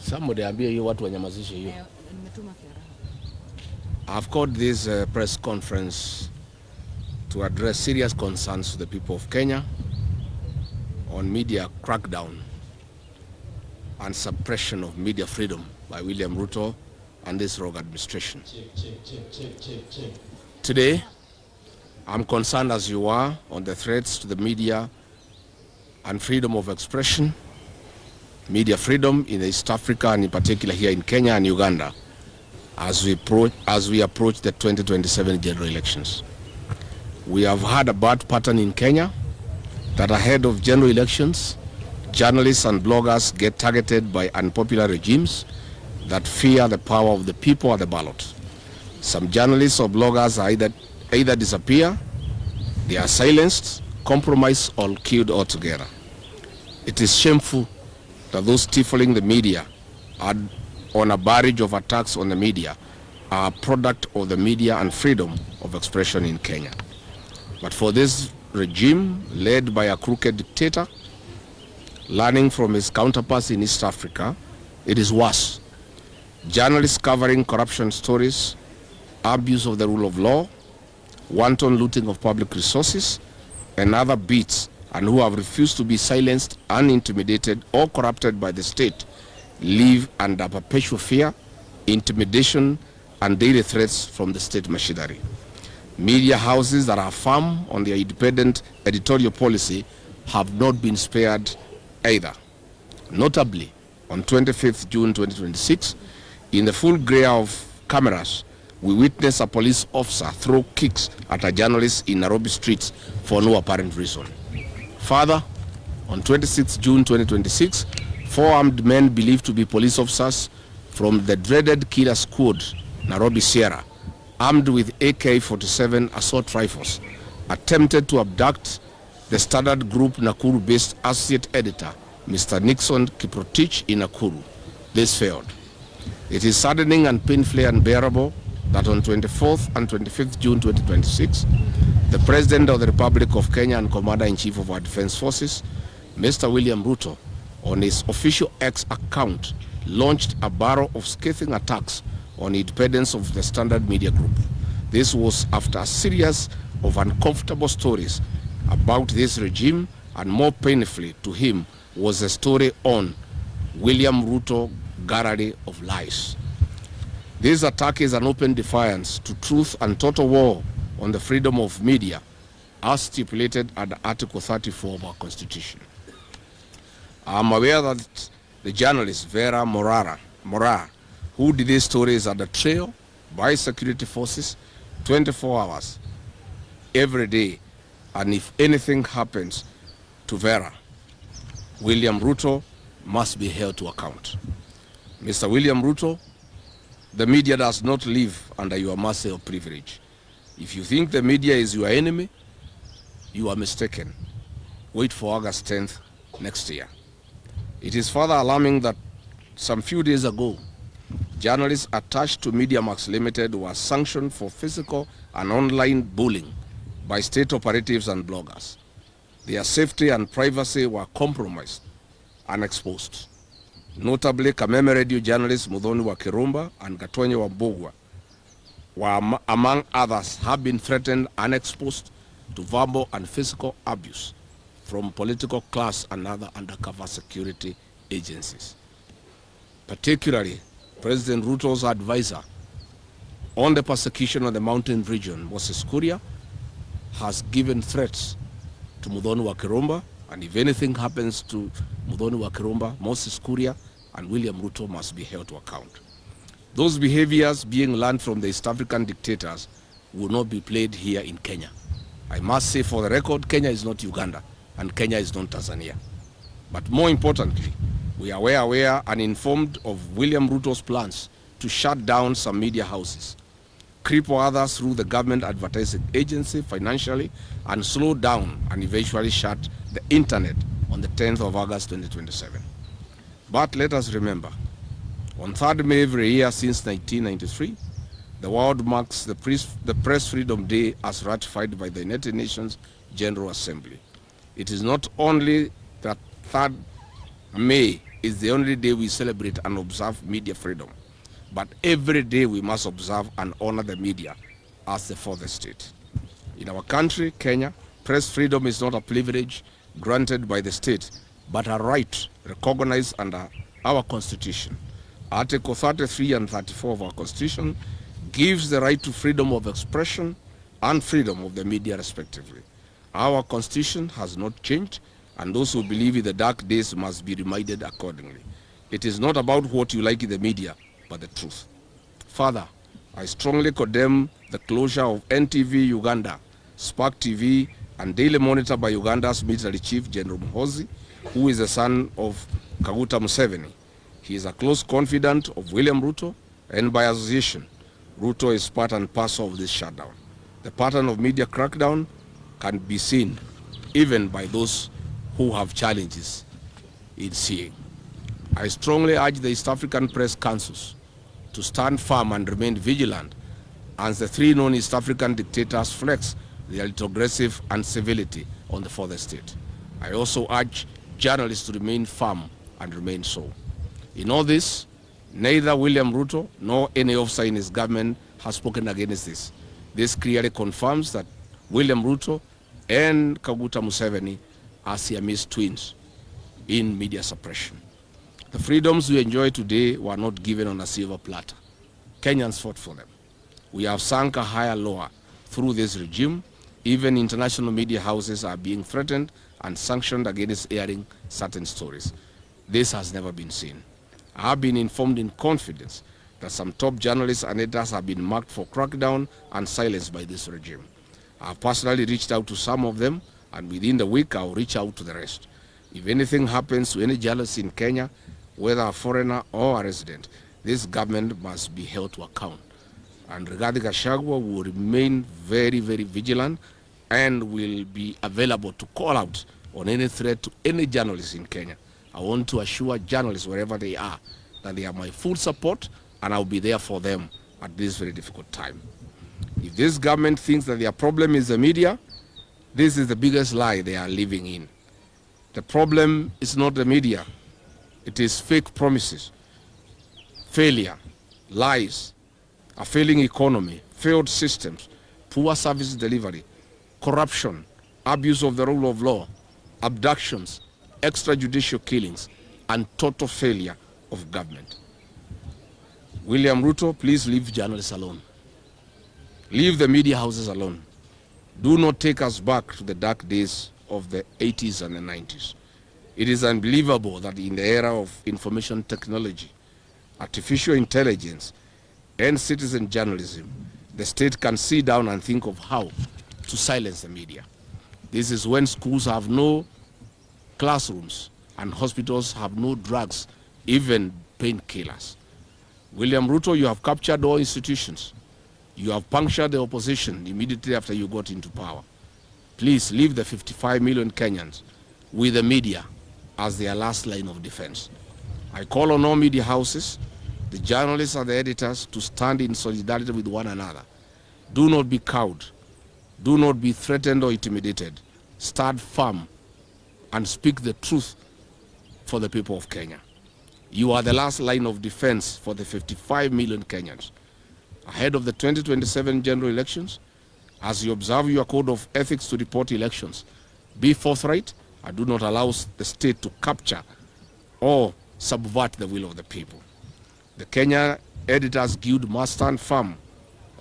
Somebody ambie hiyo watu wanyamazishe hiyo. I've called this press conference to address serious concerns to the people of Kenya on media crackdown and suppression of media freedom by William Ruto and this rogue administration. Today, I'm concerned as you are on the threats to the media and freedom of expression, media freedom in East Africa and in particular here in Kenya and Uganda as we approach the 2027 general elections. We have had a bad pattern in Kenya that ahead of general elections, journalists and bloggers get targeted by unpopular regimes that fear the power of the people at the ballot. Some journalists or bloggers are either disappear, they are silenced, compromised, or killed altogether. It is shameful that those stifling the media are on a barrage of attacks on the media are a product of the media and freedom of expression in Kenya. But for this regime led by a crooked dictator, learning from his counterparts in East Africa, it is worse. Journalists covering corruption stories, abuse of the rule of law, wanton looting of public resources, and other beats, and who have refused to be silenced, unintimidated, or corrupted by the state, live under perpetual fear, intimidation, and daily threats from the state machinery. Media houses that are firm on their independent editorial policy have not been spared either. Notably, on 25th June 2026, in the full glare of cameras, we witnessed a police officer throw kicks at a journalist in Nairobi streets for no apparent reason. Further, on 26th June 2026, 4 armed men believed to be police officers from the dreaded killer squad, Nairobi Sierra, armed with AK-47 assault rifles, attempted to abduct the Standard Group Nakuru-based associate editor, Mr. Nixon Kiprotich in Nakuru. This failed. It is saddening and painfully unbearable that on 24th and 25th June 2026, the President of the Republic of Kenya and Commander-in-Chief of our Defense Forces, Mr. William Ruto, on his official X account, launched a barrage of scathing attacks on the independence of the Standard Media Group. This was after a series of uncomfortable stories about this regime, and more painfully to him was the story on William Ruto gallery of lies. This attack is an open defiance to truth and total war on the freedom of media as stipulated under Article 34 of our Constitution. I am aware that the journalist Vera Morara, who did these stories under trail by security forces 24 hours every day, and if anything happens to Vera, William Ruto must be held to account. Mr. William Ruto, the media does not live under your mercy or privilege. If you think the media is your enemy, you are mistaken. Wait for August 10th next year. It is further alarming that some few days ago, journalists attached to MediaMax Limited were sanctioned for physical and online bullying by state operatives and bloggers. Their safety and privacy were compromised and exposed. Notably, Kameme radio journalists Muthoni wa Kirumba and Gatonye wa Mbugua were, among others, have been threatened and exposed to verbal and physical abuse from political class and other undercover security agencies. Particularly, President Ruto's advisor on the persecution of the mountain region, Moses Kuria, has given threats to Muthoni wa Kirumba, and if anything happens to Muthoni wa Kirumba, Moses Kuria and William Ruto must be held to account. Those behaviors being learned from the East African dictators will not be played here in Kenya. I must say for the record, Kenya is not Uganda and Kenya is not Tanzania. But more importantly, we are aware and informed of William Ruto's plans to shut down some media houses, cripple others through the government advertising agency financially, and slow down and eventually shut the internet on the 10th of August 2027. But let us remember, on 3rd May every year since 1993, the world marks the Press Freedom Day as ratified by the United Nations General Assembly. It is not only that 3rd May is the only day we celebrate and observe media freedom, but every day we must observe and honor the media as the 4th estate. In our country, Kenya, press freedom is not a privilege granted by the state, but a right recognized under our Constitution. Article 33 and 34 of our Constitution gives the right to freedom of expression and freedom of the media respectively. Our Constitution has not changed, and those who believe in the dark days must be reminded accordingly. It is not about what you like in the media, but the truth. Further, I strongly condemn the closure of NTV Uganda, Spark TV, and Daily Monitor by Uganda's military chief, General Muhoozi, who is the son of Kaguta Museveni. He is a close confidant of William Ruto, and by association, Ruto is part and parcel of this shutdown. The pattern of media crackdown can be seen even by those who have challenges in seeing. I strongly urge the East African press councils to stand firm and remain vigilant as the 3 known East African dictators flex their retrogressive incivility on the 4th estate. I also urge journalists to remain firm and remain so. In all this, neither William Ruto nor any officer in his government has spoken against this. This clearly confirms that William Ruto and Kaguta Museveni are Siamese twins in media suppression. The freedoms we enjoy today were not given on a silver platter. Kenyans fought for them. We have sunk a higher lower through this regime. Even international media houses are being threatened and sanctioned against airing certain stories. This has never been seen. I have been informed in confidence that some top journalists and editors have been marked for crackdown and silenced by this regime. I have personally reached out to some of them, and within the week I will reach out to the rest. If anything happens to any journalist in Kenya, whether a foreigner or a resident, this government must be held to account. And Rigathi Gachagua will remain very, very vigilant and will be available to call out on any threat to any journalist in Kenya. I want to assure journalists wherever they are that they have my full support, and I'll be there for them at this very difficult time. If this government thinks that their problem is the media, this is the biggest lie they are living in. The problem is not the media. It is fake promises, failure, lies, a failing economy, failed systems, poor service delivery, corruption, abuse of the rule of law, abductions, extrajudicial killings, and total failure of government. William Ruto, please leave journalists alone. Leave the media houses alone. Do not take us back to the dark days of the 80s and the 90s. It is unbelievable that in the era of information technology, artificial intelligence, and citizen journalism, the state can sit down and think of how to silence the media. This is when schools have no classrooms and hospitals have no drugs, even painkillers. William Ruto, you have captured all institutions. You have punctured the opposition immediately after you got into power. Please leave the 55 million Kenyans with the media as their last line of defense. I call on all media houses, the journalists and the editors, to stand in solidarity with one another. Do not be cowed. Do not be threatened or intimidated. Stand firm and speak the truth for the people of Kenya. You are the last line of defense for the 55 million Kenyans. Ahead of the 2027 general elections, as you observe your code of ethics to report elections, be forthright and do not allow the state to capture or subvert the will of the people. The Kenya Editors Guild must stand firm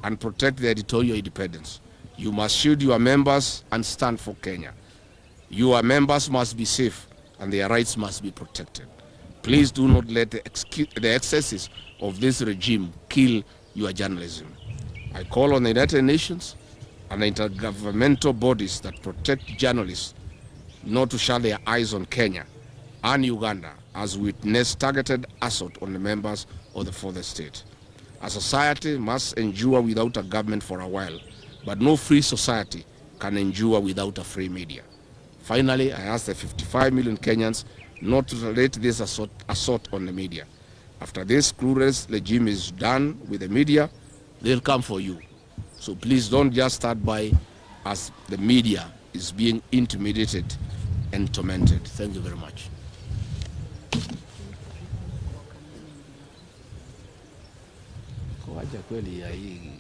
and protect the editorial independence. You must shield your members and stand for Kenya. Your members must be safe and their rights must be protected. Please do not let the excesses of this regime kill your journalism. I call on the United Nations and intergovernmental bodies that protect journalists not to shut their eyes on Kenya and Uganda as we witness targeted assault on the members of the 4th estate. A society must endure without a government for a while, but no free society can endure without a free media. Finally, I ask the 55 million Kenyans not to relate this assault on the media. After this clueless regime is done with the media, they'll come for you. So please don't just start by as the media is being intimidated and tormented. Thank you very much. Kwaja kweli ya hii